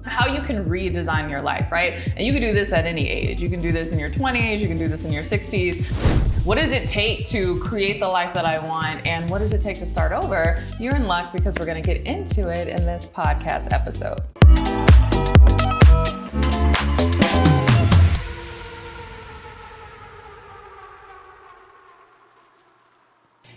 How you can redesign your life, right? And you can do this at any age. You can do this in your 20s, you can do this in your 60s. What does it take to create the life that I want? And what does it take to start over? You're in luck because we're gonna get into it in this podcast episode.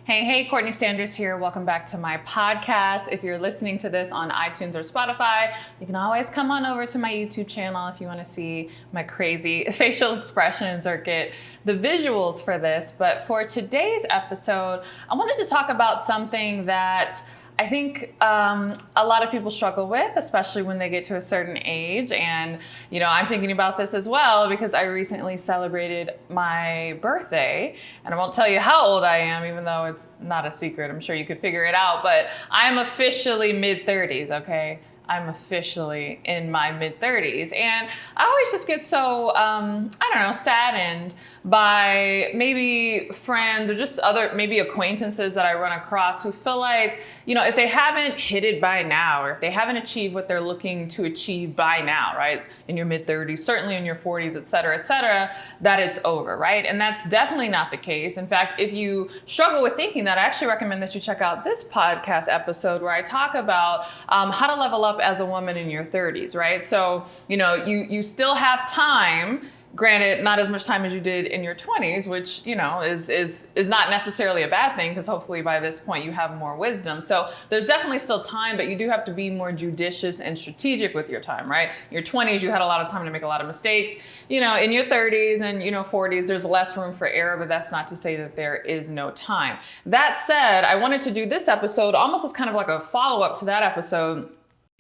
Hey, Courtney Sanders here. Welcome back to my podcast. If you're listening to this on iTunes or Spotify, you can always come on over to my YouTube channel if you want to see my crazy facial expressions or get the visuals for this. But for today's episode, I wanted to talk about something that I think a lot of people struggle with, especially when they get to a certain age. And, I'm thinking about this as well because I recently celebrated my birthday. And I won't tell you how old I am, even though it's not a secret. I'm sure you could figure it out. But I'm officially mid-30s, okay? I'm officially in my mid-30s. And I always just get so, saddened by maybe friends or just other, maybe acquaintances that I run across who feel like, if they haven't hit it by now, or if they haven't achieved what they're looking to achieve by now, right? In your mid-30s, certainly in your 40s, et cetera, that it's over, right? And that's definitely not the case. In fact, if you struggle with thinking that, I actually recommend that you check out this podcast episode where I talk about how to level up as a woman in your 30s, right? So, you still have time. Granted, not as much time as you did in your 20s, which, is not necessarily a bad thing because hopefully by this point you have more wisdom. So there's definitely still time, but you do have to be more judicious and strategic with your time, right? In your 20s, you had a lot of time to make a lot of mistakes. In your 30s and, 40s, there's less room for error, but that's not to say that there is no time. That said, I wanted to do this episode almost as kind of like a follow-up to that episode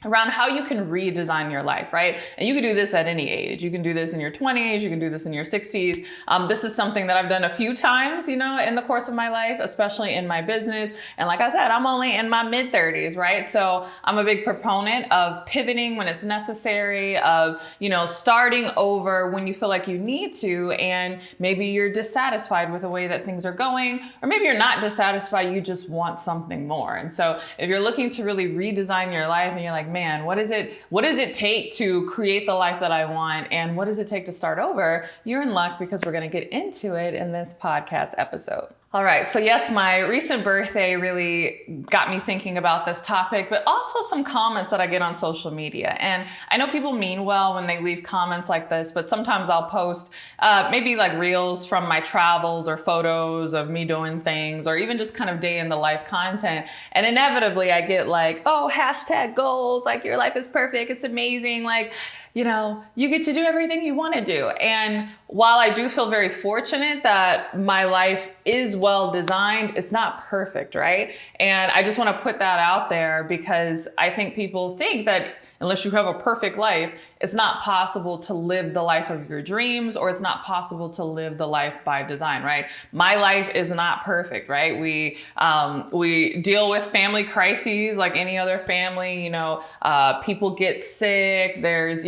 around how you can redesign your life, right? And you can do this at any age. You can do this in your 20s, you can do this in your 60s. This is something that I've done a few times, in the course of my life, especially in my business. And like I said, I'm only in my mid-30s, right? So I'm a big proponent of pivoting when it's necessary, of, starting over when you feel like you need to, and maybe you're dissatisfied with the way that things are going, or maybe you're not dissatisfied, you just want something more. And so if you're looking to really redesign your life and you're like, man, what does it take to create the life that I want? And what does it take to start over? You're in luck because we're going to get into it in this podcast episode. All right. So yes, my recent birthday really got me thinking about this topic, but also some comments that I get on social media. And I know people mean well when they leave comments like this, but sometimes I'll post maybe like reels from my travels or photos of me doing things, or even just kind of day in the life content. And inevitably I get like, oh, hashtag goals, like your life is perfect. It's amazing. Like, you get to do everything you want to do. And while I do feel very fortunate that my life is well designed, it's not perfect, right? And I just want to put that out there because I think people think that unless you have a perfect life, it's not possible to live the life of your dreams, or it's not possible to live the life by design, right? My life is not perfect, right? We deal with family crises like any other family. People get sick. There's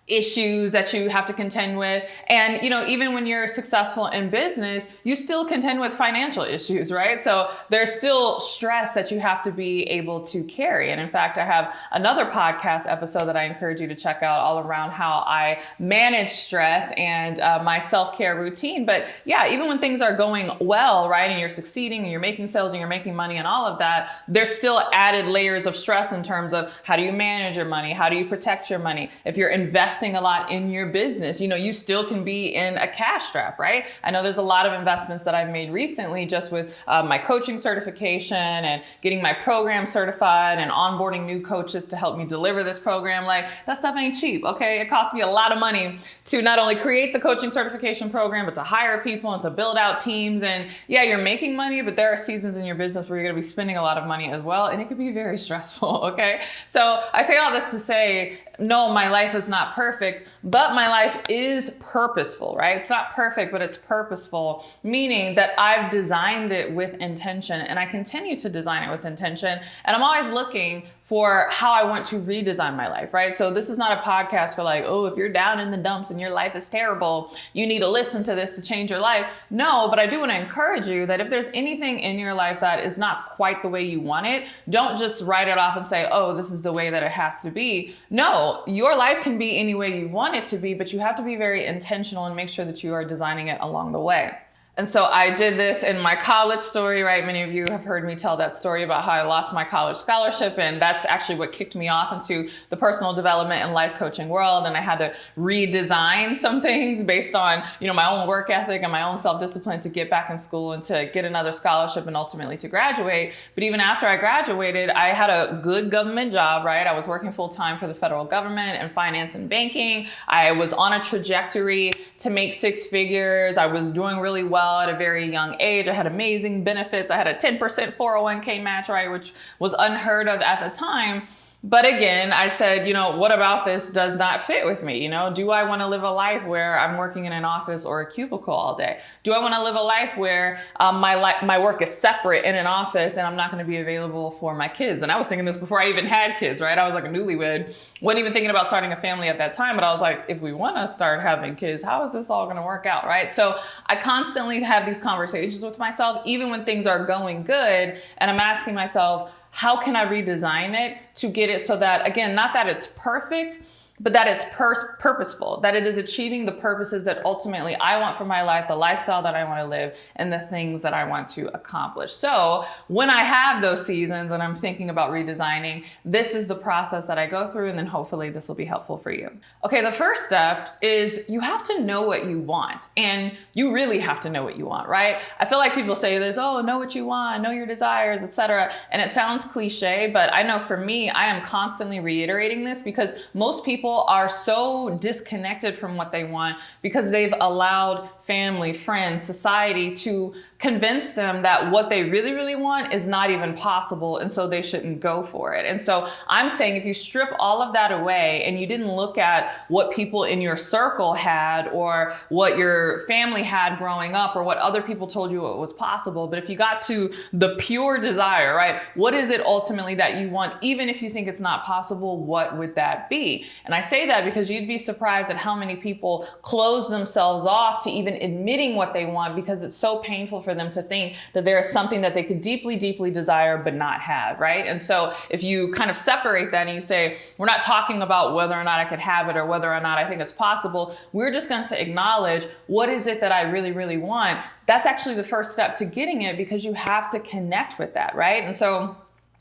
issues that you have to contend with. And, even when you're successful in business, you still contend with financial issues, right? So there's still stress that you have to be able to carry. And in fact, I have another podcast episode that I encourage you to check out all around how I manage stress and my self-care routine. But yeah, even when things are going well, right, and you're succeeding and you're making sales and you're making money and all of that, there's still added layers of stress in terms of how do you manage your money? How do you protect your money? If you're investing a lot in your business, you still can be in a cash strap, right? I know there's a lot of investments that I've made recently just with my coaching certification and getting my program certified and onboarding new coaches to help me deliver this program. Like, that stuff ain't cheap, okay? It costs me a lot of money to not only create the coaching certification program, but to hire people and to build out teams. And yeah, you're making money, but there are seasons in your business where you're going to be spending a lot of money as well. And it could be very stressful, okay? So I say all this to say, no, my life is not perfect, but my life is purposeful, right? It's not perfect, but it's purposeful, meaning that I've designed it with intention and I continue to design it with intention. And I'm always looking for how I want to redesign my life, right? So this is not a podcast for like, oh, if you're down in the dumps and your life is terrible, you need to listen to this to change your life. No, but I do want to encourage you that if there's anything in your life that is not quite the way you want it, don't just write it off and say, oh, this is the way that it has to be. No, your life can be any way you want it to be, but you have to be very intentional and make sure that you are designing it along the way. And so I did this in my college story, right? Many of you have heard me tell that story about how I lost my college scholarship. And that's actually what kicked me off into the personal development and life coaching world. And I had to redesign some things based on, my own work ethic and my own self-discipline to get back in school and to get another scholarship and ultimately to graduate. But even after I graduated, I had a good government job, right? I was working full time for the federal government in finance and banking. I was on a trajectory to make six figures. I was doing really well at a very young age. I had amazing benefits. I had a 10% 401k match, right, which was unheard of at the time. But again, I said, what about this does not fit with me? Do I want to live a life where I'm working in an office or a cubicle all day? Do I want to live a life where my work is separate in an office and I'm not going to be available for my kids? And I was thinking this before I even had kids, right? I was like a newlywed, wasn't even thinking about starting a family at that time. But I was like, if we want to start having kids, how is this all going to work out, right? So I constantly have these conversations with myself, even when things are going good. And I'm asking myself, how can I redesign it to get it so that, again, not that it's perfect, but that it's purposeful, that it is achieving the purposes that ultimately I want for my life, the lifestyle that I want to live, and the things that I want to accomplish. So when I have those seasons and I'm thinking about redesigning, this is the process that I go through, and then hopefully this will be helpful for you. Okay, the first step is you have to know what you want, and you really have to know what you want, right? I feel like people say this, oh, know what you want, know your desires, etc. And it sounds cliche, but I know for me, I am constantly reiterating this because most people are so disconnected from what they want because they've allowed family, friends, society to convince them that what they really, really want is not even possible, and so they shouldn't go for it. And so I'm saying if you strip all of that away and you didn't look at what people in your circle had or what your family had growing up or what other people told you what was possible, but if you got to the pure desire, right? What is it ultimately that you want? Even if you think it's not possible, what would that be? And I say that because you'd be surprised at how many people close themselves off to even admitting what they want because it's so painful for them to think that there is something that they could deeply, deeply desire but not have, right? And so if you kind of separate that and you say, we're not talking about whether or not I could have it or whether or not I think it's possible, we're just going to acknowledge what is it that I really, really want. That's actually the first step to getting it because you have to connect with that, right? And so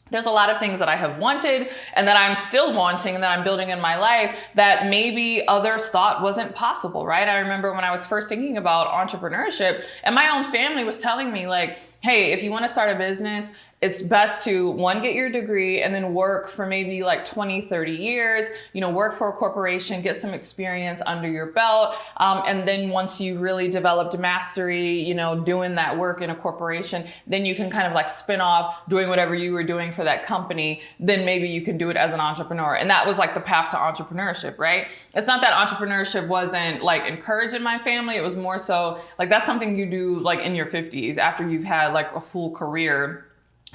there's a lot of things that I have wanted and that I'm still wanting and that I'm building in my life that maybe others thought wasn't possible, right? I remember when I was first thinking about entrepreneurship and my own family was telling me like, hey, if you want to start a business, it's best to get your degree and then work for maybe like 20, 30 years, work for a corporation, get some experience under your belt. And then once you've really developed mastery, doing that work in a corporation, then you can kind of like spin off doing whatever you were doing for that company. Then maybe you can do it as an entrepreneur. And that was like the path to entrepreneurship, right? It's not that entrepreneurship wasn't like encouraged in my family. It was more so like that's something you do like in your 50s after you've had like a full career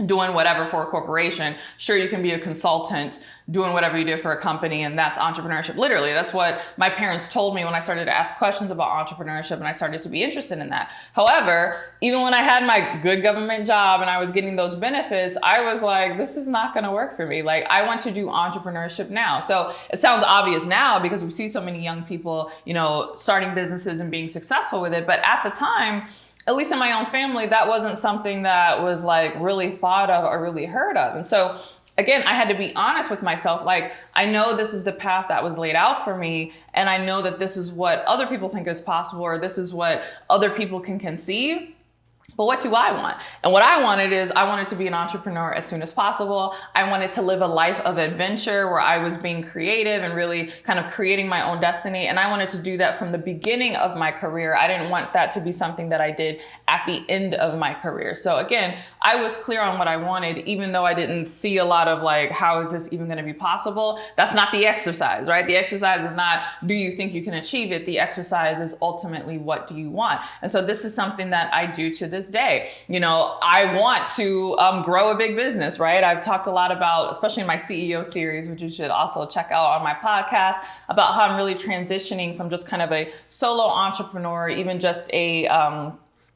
doing whatever for a corporation. Sure, you can be a consultant doing whatever you did for a company, and that's entrepreneurship. Literally, that's what my parents told me when I started to ask questions about entrepreneurship and I started to be interested in that. However, even when I had my good government job and I was getting those benefits, I was like, this is not going to work for me. Like, I want to do entrepreneurship now. So it sounds obvious now because we see so many young people, starting businesses and being successful with it. But at the time, at least in my own family, that wasn't something that was like really thought of or really heard of. And so again, I had to be honest with myself. Like, I know this is the path that was laid out for me. And I know that this is what other people think is possible, or this is what other people can conceive. But what do I want? And what I wanted is I wanted to be an entrepreneur as soon as possible. I wanted to live a life of adventure where I was being creative and really kind of creating my own destiny. And I wanted to do that from the beginning of my career. I didn't want that to be something that I did at the end of my career. So again, I was clear on what I wanted, even though I didn't see a lot of like, how is this even going to be possible? That's not the exercise, right? The exercise is not, do you think you can achieve it? The exercise is ultimately, what do you want? And so this is something that I do to this day. You know, I want to grow a big business, right? I've talked a lot about, especially in my CEO series, which you should also check out on my podcast, about how I'm really transitioning from just kind of a solo entrepreneur, even just a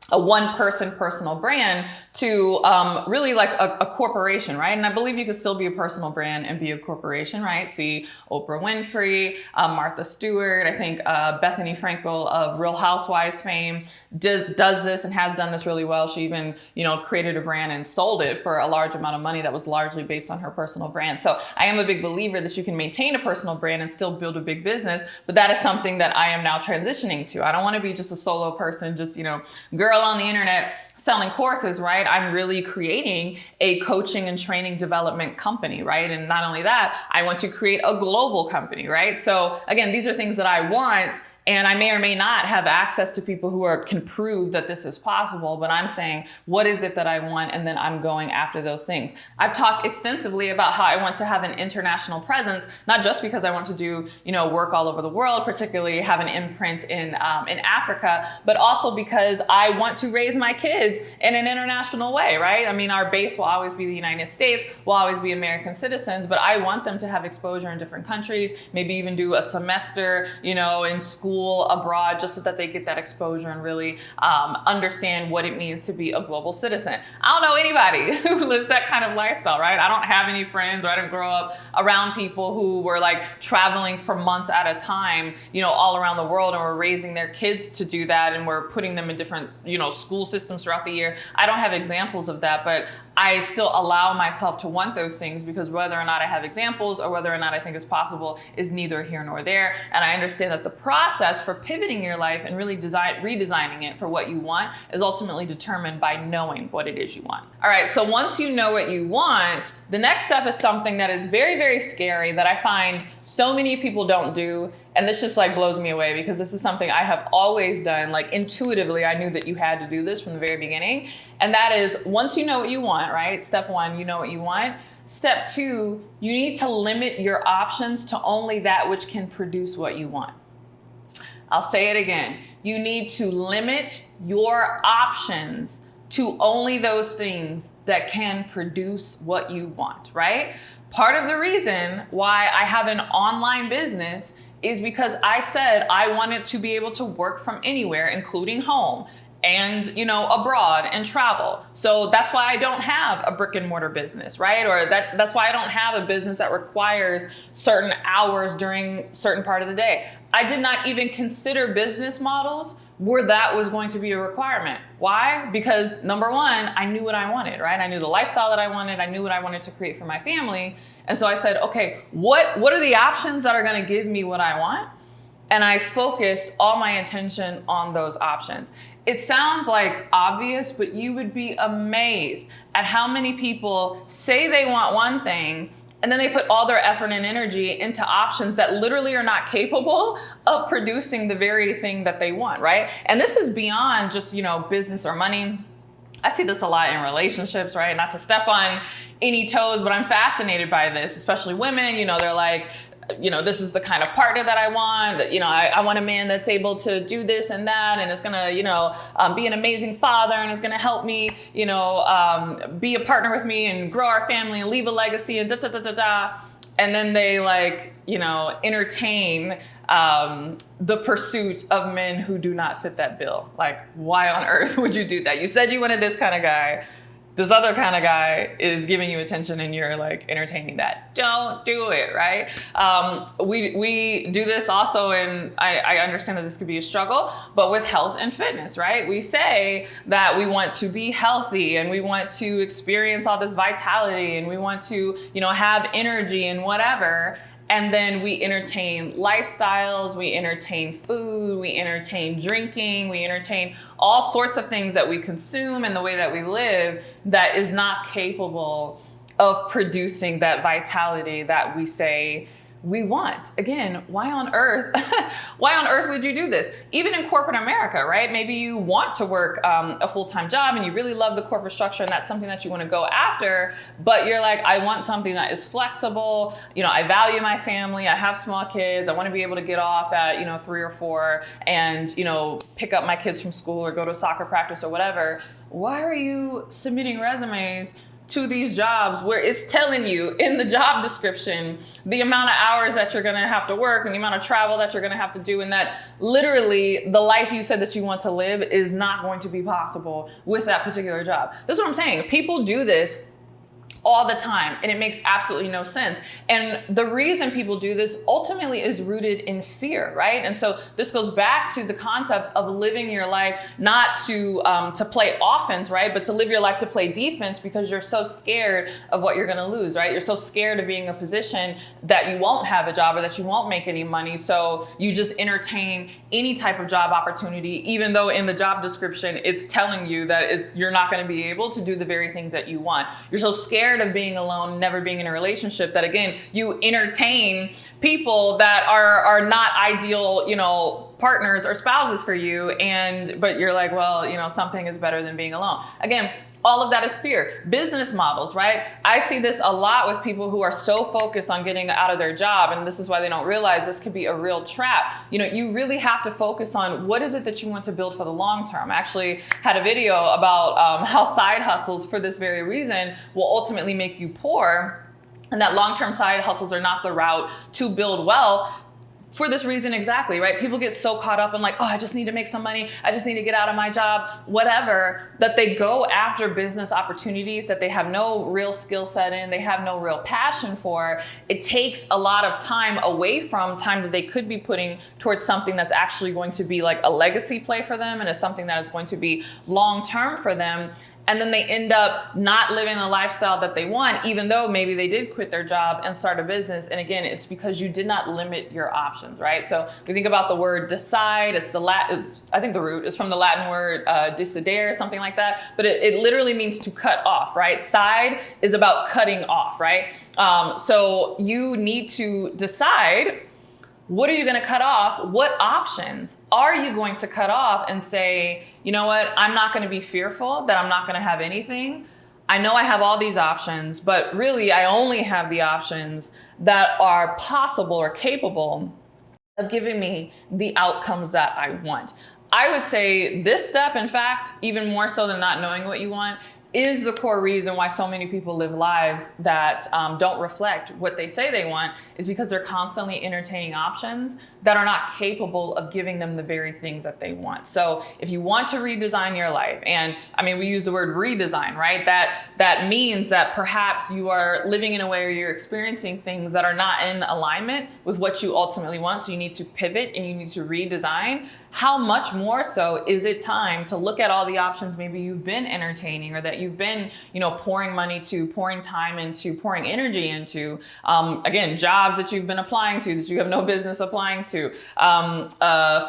one-person personal brand, to really like a corporation, right? And I believe you could still be a personal brand and be a corporation, right? See Oprah Winfrey, Martha Stewart, I think Bethany Frankel of Real Housewives fame does this and has done this really well. She even, you know, created a brand and sold it for a large amount of money that was largely based on her personal brand. So I am a big believer that you can maintain a personal brand and still build a big business, but that is something that I am now transitioning to. I don't want to be just a solo person, just, you know, girl on the internet selling courses, right? I'm really creating a coaching and training development company, right? And not only that, I want to create a global company, right? So again, these are things that I want, and I may or may not have access to people who can prove that this is possible, but I'm saying, what is it that I want? And then I'm going after those things. I've talked extensively about how I want to have an international presence, not just because I want to do, you know, work all over the world, particularly have an imprint in Africa, but also because I want to raise my kids in an international way, right? I mean, our base will always be the United States, will always be American citizens, but I want them to have exposure in different countries, maybe even do a semester, you know, in school abroad, just so that they get that exposure and really understand what it means to be a global citizen. I don't know anybody who lives that kind of lifestyle, right? I don't have any friends, or I didn't grow up around people who were like traveling for months at a time, you know, all around the world, and were raising their kids to do that, and were putting them in different, you know, school systems throughout the year. I don't have examples of that, but I still allow myself to want those things, because whether or not I have examples or whether or not I think it's possible is neither here nor there. And I understand that the process for pivoting your life and really redesigning it for what you want is ultimately determined by knowing what it is you want. All right, so once you know what you want, the next step is something that is very, very scary that I find so many people don't do. And this just like blows me away, because this is something I have always done. Like intuitively, I knew that you had to do this from the very beginning. And that is, once you know what you want, right? Step one, you know what you want. Step two, you need to limit your options to only that which can produce what you want. I'll say it again. You need to limit your options to only those things that can produce what you want, right? Part of the reason why I have an online business is because I said I wanted to be able to work from anywhere, including home, and, you know, abroad, and travel. So that's why I don't have a brick and mortar business, right? Or that's why I don't have a business that requires certain hours during certain part of the day. I did not even consider business models where that was going to be a requirement. Why? Because number one, I knew what I wanted, right? I knew the lifestyle that I wanted. I knew what I wanted to create for my family. And so I said, okay, what are the options that are going to give me what I want? And I focused all my attention on those options. It sounds like obvious, but you would be amazed at how many people say they want one thing, and then they put all their effort and energy into options that literally are not capable of producing the very thing that they want, right? And this is beyond just, you know, business or money. I see this a lot in relationships, right? Not to step on any toes, but I'm fascinated by this, especially women. You know, they're like, you know, this is the kind of partner that I want. You know, I want a man that's able to do this and that, and is gonna, you know, be an amazing father, and is gonna help me, you know, be a partner with me and grow our family and leave a legacy and da da da da da. And then they like, you know, entertain the pursuit of men who do not fit that bill. Like, why on earth would you do that? You said you wanted this kind of guy. This other kind of guy is giving you attention, and you're like entertaining that. Don't do it, right? We do this also, and I understand that this could be a struggle, but with health and fitness, right? We say that we want to be healthy, and we want to experience all this vitality, and we want to, you know, have energy and whatever. And then we entertain lifestyles, we entertain food, we entertain drinking, we entertain all sorts of things that we consume and the way that we live that is not capable of producing that vitality that we say we want. Again, why on earth would you do this? Even in corporate America, right? Maybe you want to work a full-time job and you really love the corporate structure and that's something that you want to go after, but you're like, I want something that is flexible. I value my family. I have small kids. I want to be able to get off at, 3 or 4 and, pick up my kids from school or go to soccer practice or whatever. Why are you submitting resumes to these jobs where it's telling you in the job description the amount of hours that you're going to have to work and the amount of travel that you're going to have to do, and that literally the life you said that you want to live is not going to be possible with that particular job? That's what I'm saying. People do this all the time, and it makes absolutely no sense. And the reason people do this ultimately is rooted in fear, right? And so this goes back to the concept of living your life not to play offense, right? But to live your life to play defense, because you're so scared of what you're gonna lose, right? You're so scared of being in a position that you won't have a job or that you won't make any money. So you just entertain any type of job opportunity, even though in the job description, it's telling you that you're not gonna be able to do the very things that you want. You're so scared of being alone, never being in a relationship, that again, you entertain people that are not ideal, partners or spouses for you. But you're like, well, something is better than being alone. Again, all of that is fear. Business models, right? I see this a lot with people who are so focused on getting out of their job, and this is why they don't realize this could be a real trap. You really have to focus on what is it that you want to build for the long term. I actually had a video about how side hustles, for this very reason, will ultimately make you poor, and that long-term side hustles are not the route to build wealth. For this reason exactly, right? People get so caught up in like, I just need to make some money. I just need to get out of my job, whatever, that they go after business opportunities that they have no real skill set in, they have no real passion for. It takes a lot of time away from time that they could be putting towards something that's actually going to be like a legacy play for them and is something that is going to be long-term for them. And then they end up not living the lifestyle that they want, even though maybe they did quit their job and start a business. And again, it's because you did not limit your options, right? So we think about the word decide. It's I think the root is from the Latin word decidere, something like that. But it literally means to cut off, right? Side is about cutting off, right? So you need to decide, what are you going to cut off? What options are you going to cut off and say, you know what, I'm not going to be fearful that I'm not going to have anything. I know I have all these options, but really I only have the options that are possible or capable of giving me the outcomes that I want. I would say this step, in fact, even more so than not knowing what you want, is the core reason why so many people live lives that don't reflect what they say they want, is because they're constantly entertaining options that are not capable of giving them the very things that they want. So if you want to redesign your life, and I mean, we use the word redesign, right? That means that perhaps you are living in a way where you're experiencing things that are not in alignment with what you ultimately want. So you need to pivot and you need to redesign. How much more so is it time to look at all the options maybe you've been entertaining, or that you've been, pouring money to, pouring time into, pouring energy into, again, jobs that you've been applying to that you have no business applying to,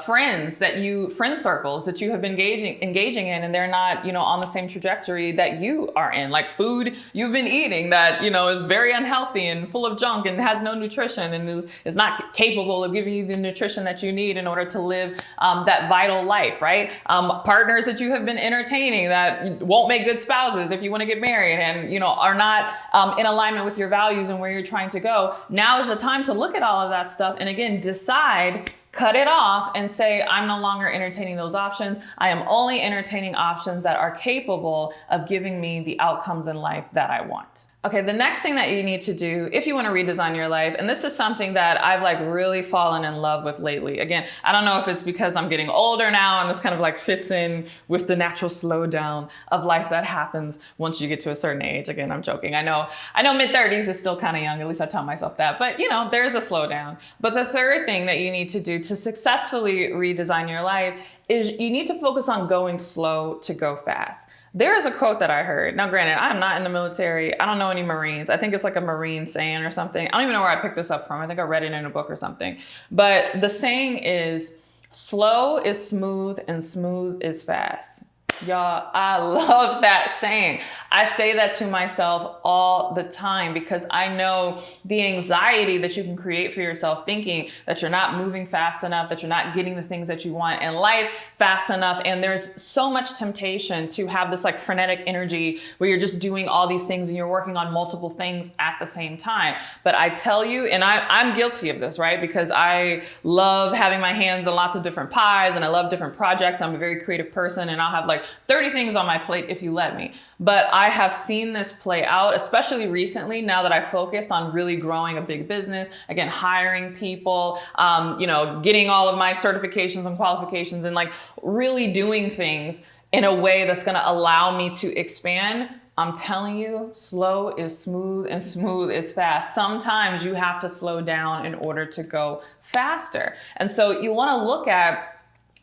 friend circles that you have been engaging in, and they're not, on the same trajectory that you are in, like food you've been eating that, is very unhealthy and full of junk and has no nutrition and is not capable of giving you the nutrition that you need in order to live that vital life, right? Partners that you have been entertaining that won't make good spouses if you want to get married, and are not in alignment with your values and where you're trying to go. Now is the time to look at all of that stuff and again decide, cut it off, and say, I'm no longer entertaining those options. I am only entertaining options that are capable of giving me the outcomes in life that I want. Okay, the next thing that you need to do if you want to redesign your life, and this is something that I've really fallen in love with lately. Again, I don't know if it's because I'm getting older now and this kind of fits in with the natural slowdown of life that happens once you get to a certain age. Again, I'm joking. I know mid-30s is still kind of young, at least I tell myself that, but there's a slowdown. But the third thing that you need to do to successfully redesign your life is you need to focus on going slow to go fast. There is a quote that I heard. Now, granted, I'm not in the military. I don't know any Marines. I think it's a Marine saying or something. I don't even know where I picked this up from. I think I read it in a book or something. But the saying is, slow is smooth and smooth is fast. Y'all, I love that saying. I say that to myself all the time because I know the anxiety that you can create for yourself thinking that you're not moving fast enough, that you're not getting the things that you want in life fast enough. And there's so much temptation to have this like frenetic energy where you're just doing all these things and you're working on multiple things at the same time. But I tell you, and I'm guilty of this, right? Because I love having my hands in lots of different pies and I love different projects. I'm a very creative person and I'll have like 30 things on my plate if you let me. But I have seen this play out, especially recently, now that I focused on really growing a big business, again, hiring people, getting all of my certifications and qualifications and like really doing things in a way that's going to allow me to expand. I'm telling you, slow is smooth and smooth is fast. Sometimes you have to slow down in order to go faster. And so you want to look at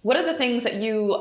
what are the things that you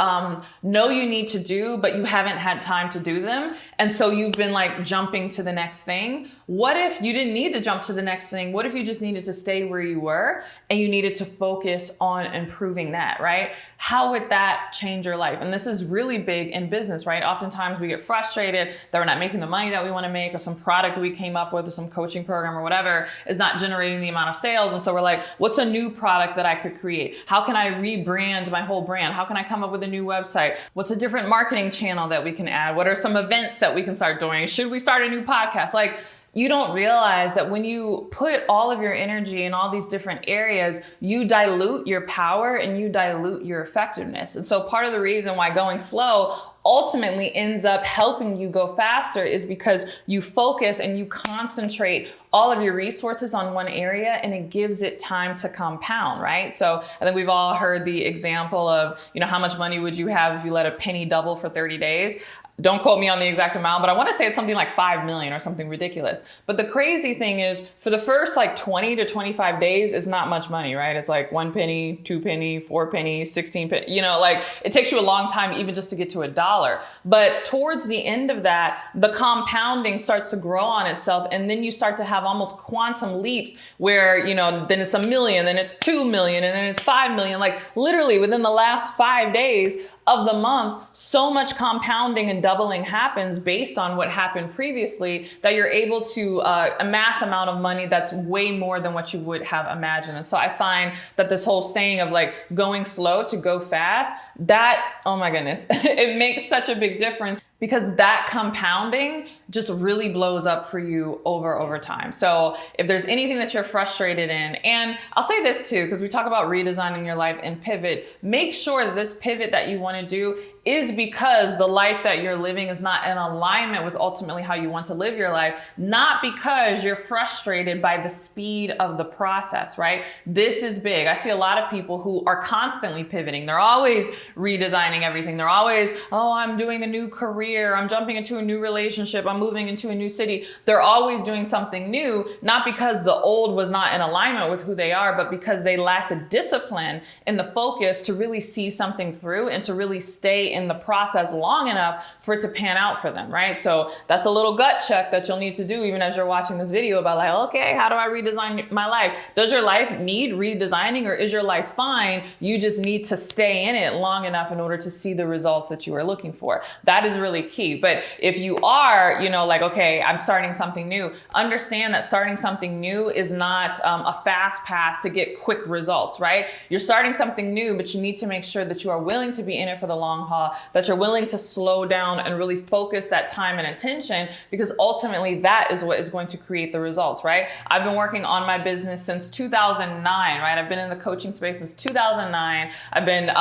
know you need to do, but you haven't had time to do them? And so you've been like jumping to the next thing. What if you didn't need to jump to the next thing? What if you just needed to stay where you were and you needed to focus on improving that, right? How would that change your life? And this is really big in business, right? Oftentimes we get frustrated that we're not making the money that we want to make, or some product we came up with or some coaching program or whatever is not generating the amount of sales. And so we're like, what's a new product that I could create? How can I rebrand my whole brand? How can I come up with a new website? What's a different marketing channel that we can add? What are some events that we can start doing? Should we start a new podcast? Like, you don't realize that when you put all of your energy in all these different areas, you dilute your power and you dilute your effectiveness. And so part of the reason why going slow ultimately ends up helping you go faster is because you focus and you concentrate all of your resources on one area and it gives it time to compound, right? So I think we've all heard the example of, how much money would you have if you let a penny double for 30 days? Don't quote me on the exact amount, but I want to say it's something like 5 million or something ridiculous. But the crazy thing is for the first like 20 to 25 days is not much money, right? It's like 1 penny, 2 penny, 4 pennies, 16 penny, like it takes you a long time even just to get to $1. But towards the end of that, the compounding starts to grow on itself. And then you start to have almost quantum leaps where, then it's 1 million, then it's 2 million, and then it's 5 million. Like literally within the last 5 days of the month, so much compounding and doubling happens based on what happened previously that you're able to amass amount of money that's way more than what you would have imagined. And so I find that this whole saying of like going slow to go fast, that, oh my goodness, it makes such a big difference because that compounding just really blows up for you over time. So if there's anything that you're frustrated in, and I'll say this too, because we talk about redesigning your life and pivot, make sure that this pivot that you want to do is because the life that you're living is not in alignment with ultimately how you want to live your life, not because you're frustrated by the speed of the process, right? This is big. I see a lot of people who are constantly pivoting. They're always redesigning everything. They're always, I'm doing a new career. I'm jumping into a new relationship. I'm moving into a new city. They're always doing something new, not because the old was not in alignment with who they are, but because they lack the discipline and the focus to really see something through and to really stay in the process long enough for it to pan out for them, right? So that's a little gut check that you'll need to do even as you're watching this video about like, okay, how do I redesign my life? Does your life need redesigning, or is your life fine? You just need to stay in it long enough in order to see the results that you are looking for. That is really key. But if you are, like, okay, I'm starting something new, understand that starting something new is not a fast pass to get quick results, right? You're starting something new, but you need to make sure that you are willing to be in it for the long haul, that you're willing to slow down and really focus that time and attention, because ultimately that is what is going to create the results, right? I've been working on my business since 2009, right? I've been in the coaching space since 2009. I've been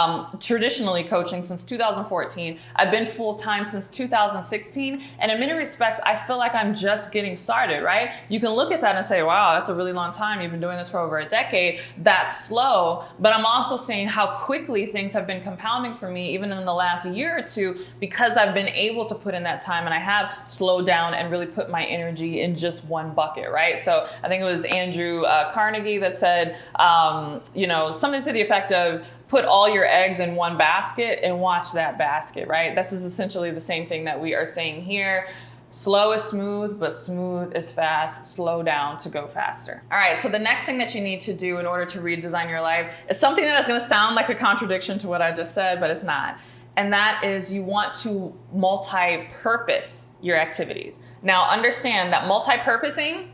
traditionally coaching since 2014. I've been full-time since 2016. And in many respects, I feel like I'm just getting started, right? You can look at that and say, wow, that's a really long time. You've been doing this for over a decade. That's slow. But I'm also seeing how quickly things have been compounding for me, even in the last year or two, because I've been able to put in that time and I have slowed down and really put my energy in just one bucket, right? So I think it was Andrew Carnegie that said, something to the effect of put all your eggs in one basket and watch that basket, right? This is essentially the same thing that we are saying here. Slow is smooth, but smooth is fast. Slow down to go faster. All right, so the next thing that you need to do in order to redesign your life is something that is going to sound like a contradiction to what I just said, but it's not. And that is you want to multi-purpose your activities. Now understand that multi-purposing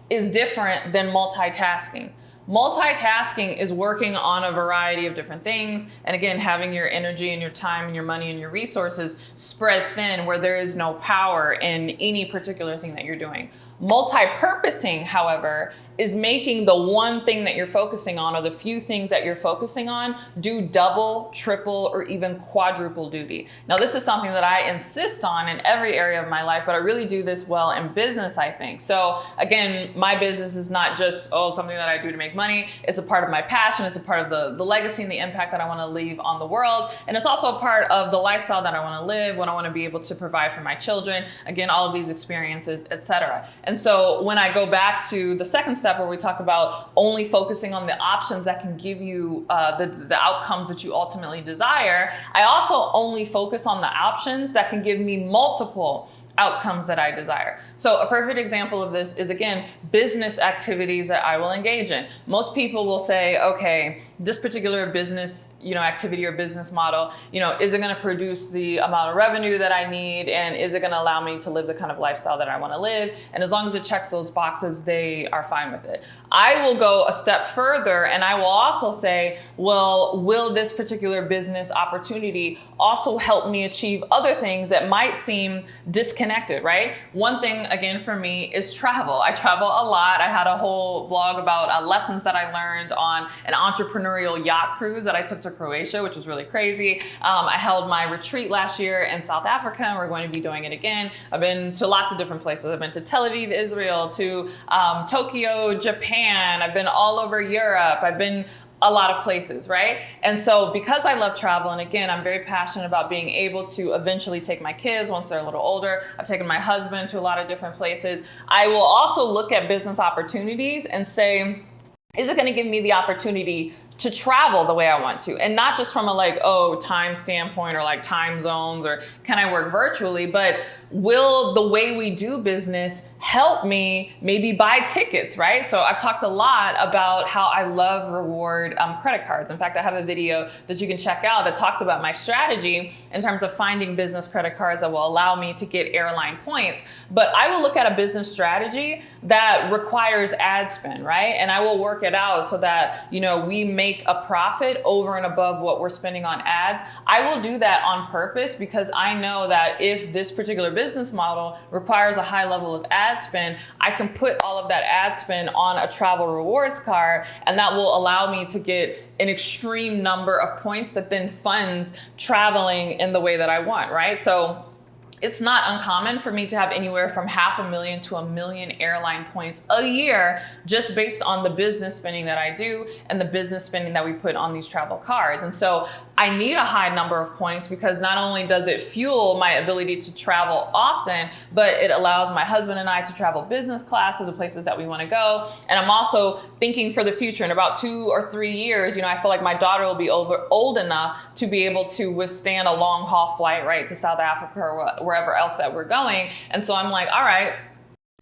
is different than multitasking. Multitasking is working on a variety of different things. And again, having your energy and your time and your money and your resources spread thin where there is no power in any particular thing that you're doing. Multi-purposing, however, is making the one thing that you're focusing on or the few things that you're focusing on do double, triple, or even quadruple duty. Now, this is something that I insist on in every area of my life, but I really do this well in business, I think. So again, my business is not just, something that I do to make money. It's a part of my passion. It's a part of the legacy and the impact that I want to leave on the world. And it's also a part of the lifestyle that I want to live, what I want to be able to provide for my children. Again, all of these experiences, etc. And so when I go back to the second step where we talk about only focusing on the options that can give you the outcomes that you ultimately desire, I also only focus on the options that can give me multiple outcomes that I desire. So a perfect example of this is, again, business activities that I will engage in. Most people will say, okay, this particular business, activity or business model, is it going to produce the amount of revenue that I need? And is it going to allow me to live the kind of lifestyle that I want to live? And as long as it checks those boxes, they are fine with it. I will go a step further and I will also say, well, will this particular business opportunity also help me achieve other things that might seem disconnected, right? One thing, again, for me is travel. I travel a lot. I had a whole vlog about lessons that I learned on an entrepreneurial yacht cruise that I took to Croatia, which was really crazy. I held my retreat last year in South Africa, and we're going to be doing it again. I've been to lots of different places. I've been to Tel Aviv, Israel, to Tokyo, Japan. I've been all over Europe. I've been a lot of places, right? And so because I love travel, and again, I'm very passionate about being able to eventually take my kids once they're a little older. I've taken my husband to a lot of different places. I will also look at business opportunities and say, is it going to give me the opportunity to travel the way I want to? And not just from a time standpoint or time zones or can I work virtually, but will the way we do business help me maybe buy tickets, right? So I've talked a lot about how I love reward credit cards. In fact, I have a video that you can check out that talks about my strategy in terms of finding business credit cards that will allow me to get airline points. But I will look at a business strategy that requires ad spend, right? And I will work it out so that, we make a profit over and above what we're spending on ads. I will do that on purpose because I know that if this particular business model requires a high level of ad spend, I can put all of that ad spend on a travel rewards card, and that will allow me to get an extreme number of points that then funds traveling in the way that I want, right? So it's not uncommon for me to have anywhere from 500,000 to 1 million airline points a year just based on the business spending that I do and the business spending that we put on these travel cards. And so I need a high number of points because not only does it fuel my ability to travel often, but it allows my husband and I to travel business class to the places that we want to go. And I'm also thinking for the future. In about 2 or 3 years, I feel like my daughter will be old enough to be able to withstand a long haul flight, right, to South Africa or wherever else that we're going. And so I'm like, all right,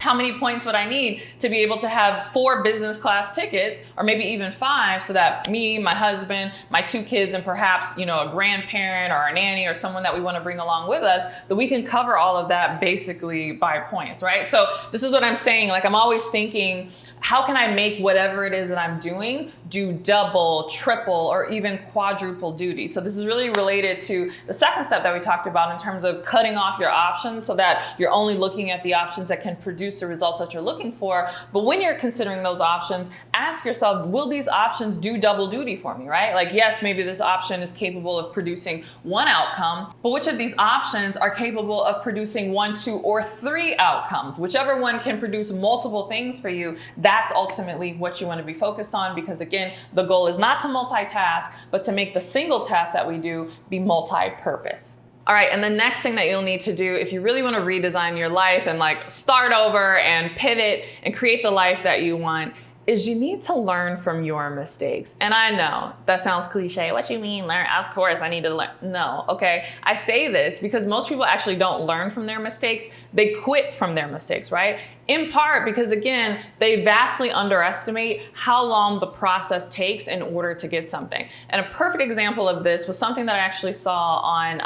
how many points would I need to be able to have 4 business class tickets, or maybe even 5, so that me, my husband, my 2 kids, and perhaps, a grandparent or a nanny or someone that we want to bring along with us, that we can cover all of that basically by points, right? So this is what I'm saying. I'm always thinking, how can I make whatever it is that I'm doing do double, triple, or even quadruple duty? So this is really related to the second step that we talked about in terms of cutting off your options so that you're only looking at the options that can produce the results that you're looking for. But when you're considering those options, ask yourself, will these options do double duty for me, right? Yes, maybe this option is capable of producing 1 outcome, but which of these options are capable of producing 1, 2, or 3 outcomes? Whichever one can produce multiple things for you, that's ultimately what you want to be focused on, because again, the goal is not to multitask, but to make the single task that we do be multi-purpose. All right, and the next thing that you'll need to do if you really want to redesign your life and start over and pivot and create the life that you want is you need to learn from your mistakes. And I know that sounds cliche. What you mean learn? Of course I need to learn. No, okay. I say this because most people actually don't learn from their mistakes. They quit from their mistakes, right? In part because, again, they vastly underestimate how long the process takes in order to get something. And a perfect example of this was something that I actually saw on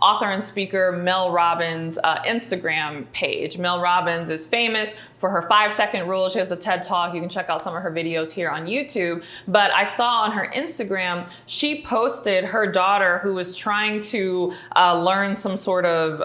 author and speaker Mel Robbins' Instagram page. Mel Robbins is famous for her 5-second rule. She has the TED Talk. You can check out some of her videos here on YouTube. But I saw on her Instagram, she posted her daughter who was trying to learn some sort of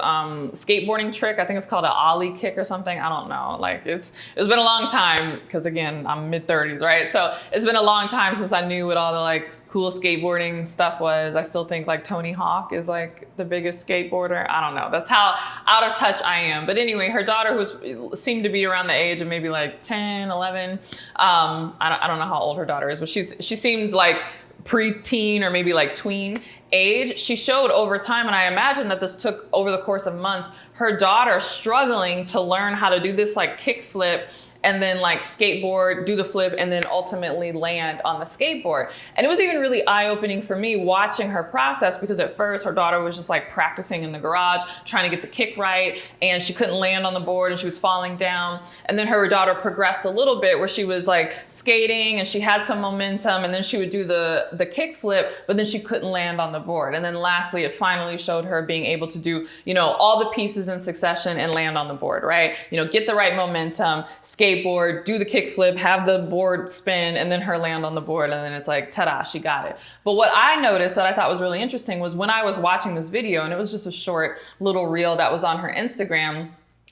skateboarding trick. I think it's called an ollie kick or something. I don't know. Like it's been a long time because, again, I'm mid-30s, right? So it's been a long time since I knew what all the like cool skateboarding stuff was. I still think like Tony Hawk is like the biggest skateboarder. I don't know. That's how out of touch I am. But anyway, her daughter, who seemed to be around the age of maybe like 10, 11. I don't know how old her daughter is, but she seemed like pre-teen or maybe like tween age. She showed over time, and I imagine that this took over the course of months, her daughter struggling to learn how to do this like kick flip and then like skateboard, do the flip, and then ultimately land on the skateboard. And it was even really eye-opening for me watching her process, because at first her daughter was just like practicing in the garage, trying to get the kick right, and she couldn't land on the board and she was falling down. And then her daughter progressed a little bit where she was like skating and she had some momentum, and then she would do the kick flip, but then she couldn't land on the board. And then lastly, it finally showed her being able to do, all the pieces in succession and land on the board, right? Get the right momentum, skateboard, do the kick flip, have the board spin, and then her land on the board. And then it's like, ta-da, she got it. But what I noticed that I thought was really interesting was when I was watching this video, and it was just a short little reel that was on her Instagram,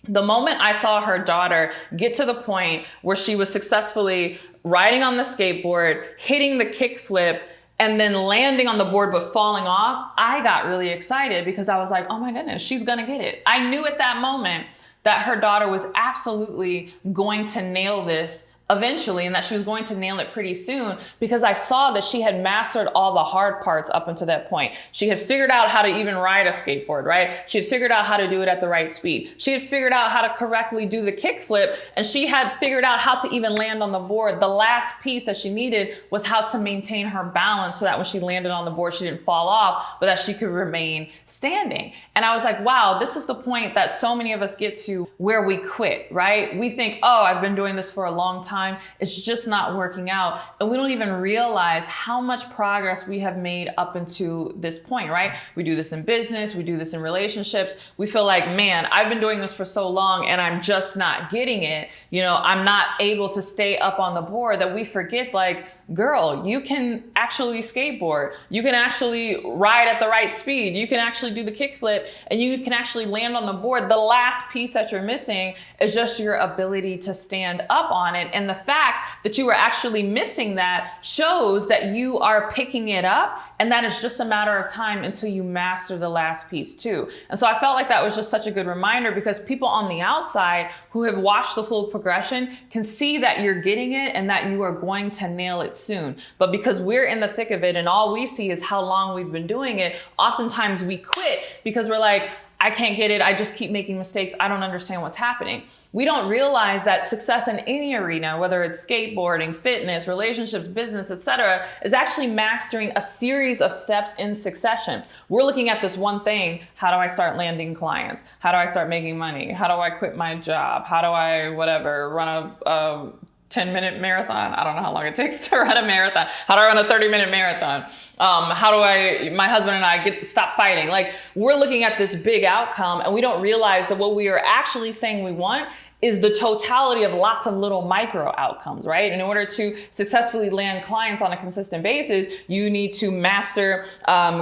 the moment I saw her daughter get to the point where she was successfully riding on the skateboard, hitting the kick flip, and then landing on the board but falling off, I got really excited because I was like, oh my goodness, she's gonna get it. I knew at that moment that her daughter was absolutely going to nail this eventually, and that she was going to nail it pretty soon, because I saw that she had mastered all the hard parts up until that point. She had figured out how to even ride a skateboard, right? She had figured out how to do it at the right speed. She had figured out how to correctly do the kick flip, and she had figured out how to even land on the board. The last piece that she needed was how to maintain her balance so that when she landed on the board, she didn't fall off, but that she could remain standing. And I was like, wow, this is the point that so many of us get to where we quit, right? We think, oh, I've been doing this for a long time. It's just not working out. And we don't even realize how much progress we have made up until this point, right? We do this in business. We do this in relationships. We feel like, man, I've been doing this for so long and I'm just not getting it. I'm not able to stay up on the board, that we forget, like, girl, you can actually skateboard. You can actually ride at the right speed. You can actually do the kickflip, and you can actually land on the board. The last piece that you're missing is just your ability to stand up on it. And the fact that you are actually missing that shows that you are picking it up, and that it's just a matter of time until you master the last piece too. And so I felt like that was just such a good reminder, because people on the outside who have watched the full progression can see that you're getting it and that you are going to nail it soon. But because we're in the thick of it and all we see is how long we've been doing it, oftentimes we quit because we're like, I can't get it. I just keep making mistakes. I don't understand what's happening. We don't realize that success in any arena, whether it's skateboarding, fitness, relationships, business, etc., is actually mastering a series of steps in succession. We're looking at this one thing. How do I start landing clients? How do I start making money? How do I quit my job? How do I, run a 10-minute marathon? I don't know how long it takes to run a marathon. How do I run a 30-minute marathon? How do my husband and I stop fighting? Like, we're looking at this big outcome, and we don't realize that what we are actually saying we want is the totality of lots of little micro outcomes, right? In order to successfully land clients on a consistent basis, you need to master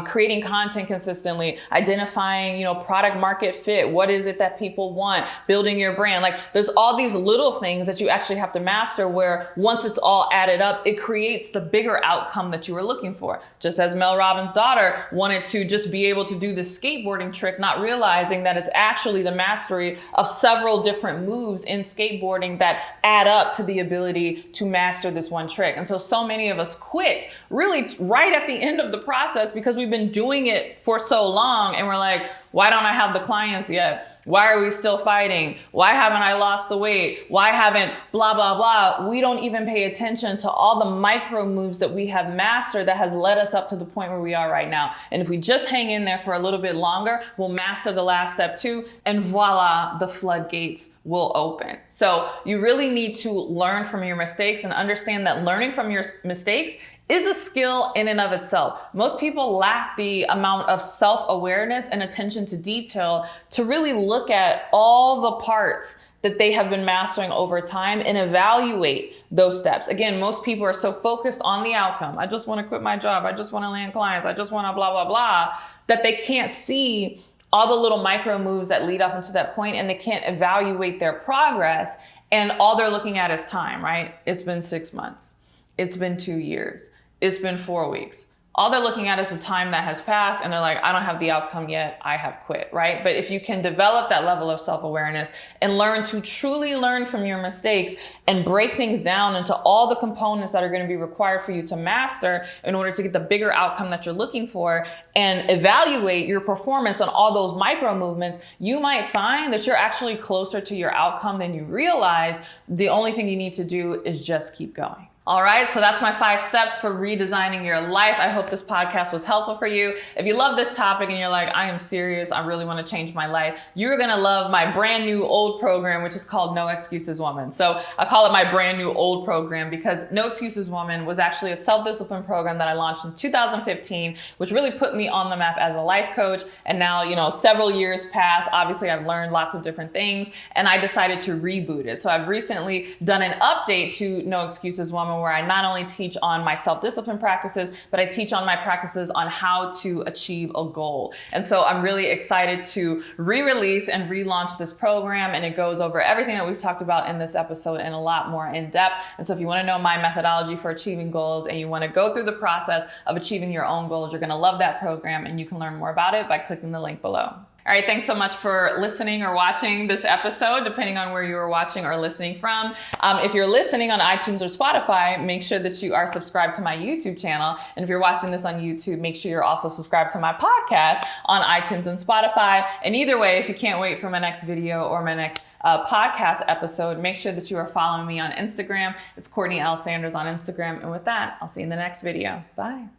creating content consistently, identifying, product market fit. What is it that people want? Building your brand. Like, there's all these little things that you actually have to master, where once it's all added up, it creates the bigger outcome that you were looking for. Just as Mel Robbins' daughter wanted to just be able to do this skateboarding trick, not realizing that it's actually the mastery of several different moves in skateboarding that add up to the ability to master this one trick. And so many of us quit really right at the end of the process, because we've been doing it for so long and we're like, Why don't I have the clients yet? Why are we still fighting? Why haven't I lost the weight? Why haven't blah, blah, blah? We don't even pay attention to all the micro moves that we have mastered that has led us up to the point where we are right now. And if we just hang in there for a little bit longer, we'll master the last step too, and voila, the floodgates will open. So you really need to learn from your mistakes and understand that learning from your mistakes is a skill in and of itself. Most people lack the amount of self-awareness and attention to detail to really look at all the parts that they have been mastering over time and evaluate those steps. Again, most people are so focused on the outcome. I just want to quit my job. I just want to land clients. I just want to blah, blah, blah, that they can't see all the little micro moves that lead up into that point, and they can't evaluate their progress. And all they're looking at is time, right? It's been 6 months. It's been 2 years. It's been 4 weeks. All they're looking at is the time that has passed, and they're like, I don't have the outcome yet, I have quit, right? But if you can develop that level of self-awareness and learn to truly learn from your mistakes and break things down into all the components that are going to be required for you to master in order to get the bigger outcome that you're looking for, and evaluate your performance on all those micro movements, you might find that you're actually closer to your outcome than you realize. The only thing you need to do is just keep going. All right, so that's my 5 steps for redesigning your life. I hope this podcast was helpful for you. If you love this topic and you're like, I am serious, I really want to change my life, you're gonna love my brand new old program, which is called No Excuses Woman. So I call it my brand new old program because No Excuses Woman was actually a self-discipline program that I launched in 2015, which really put me on the map as a life coach. And now, several years pass. Obviously, I've learned lots of different things, and I decided to reboot it. So I've recently done an update to No Excuses Woman, where I not only teach on my self-discipline practices, but I teach on my practices on how to achieve a goal. And so I'm really excited to re-release and relaunch this program, and it goes over everything that we've talked about in this episode and a lot more in depth. And so if you want to know my methodology for achieving goals and you want to go through the process of achieving your own goals, you're going to love that program, and you can learn more about it by clicking the link below. All right, thanks so much for listening or watching this episode, depending on where you are watching or listening from. If you're listening on iTunes or Spotify, make sure that you are subscribed to my YouTube channel. And if you're watching this on YouTube, make sure you're also subscribed to my podcast on iTunes and Spotify. And either way, if you can't wait for my next video or my next podcast episode, make sure that you are following me on Instagram. It's CourtneyLSanders on Instagram. And with that, I'll see you in the next video. Bye.